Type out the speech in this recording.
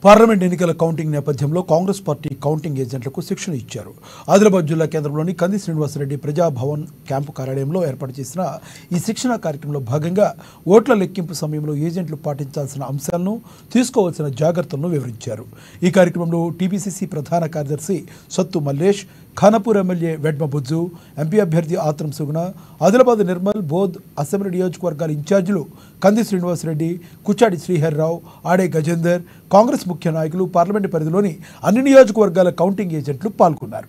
Parliament ఎన్నికల counting నేపథ్యంలో Congress party counting ఏజెంట్లకు శిక్షణ ఇచ్చారు. ఆదిలాబాద్ జిల్లా కేంద్రంలోని కంది శ్రీనివాసరెడ్డి ప్రజాభవన్ క్యాంపు కార్యాలయంలో ఏర్పాటు చేసిన ఈ శిక్షణ కార్యక్రమంలో భాగంగా ఓట్ల లెక్కింపు సమయంలో ఏజెంట్లు పాటించాల్సిన అంశాలను, తీసుకోవాల్సిన జాగ్రత్తలను వివరించారు. ఈ కార్యక్రమంలో టీపీసీసీ ప్రధాన కార్యదర్శి సత్తు మల్లేష్, ఖానాపూర్ ఎమ్మెల్యే వెడ్మ బుజ్జు, ఎంపీ అభ్యర్థి ఆత్రం సుగుణ, ఆదిలాబాద్ నిర్మల్, బోధ్ అసెంబ్లీ నియోజకవర్గాల ఇన్ఛార్జీలు కంది శ్రీనివాసరెడ్డి, కుచ్చాడి శ్రీహర్రావు, ఆడే గజేందర్, కాంగ్రెస్ ముఖ్య నాయకులు, పార్లమెంటు పరిధిలోని అన్ని నియోజకవర్గాల కౌంటింగ్ ఏజెంట్లు పాల్గొన్నారు.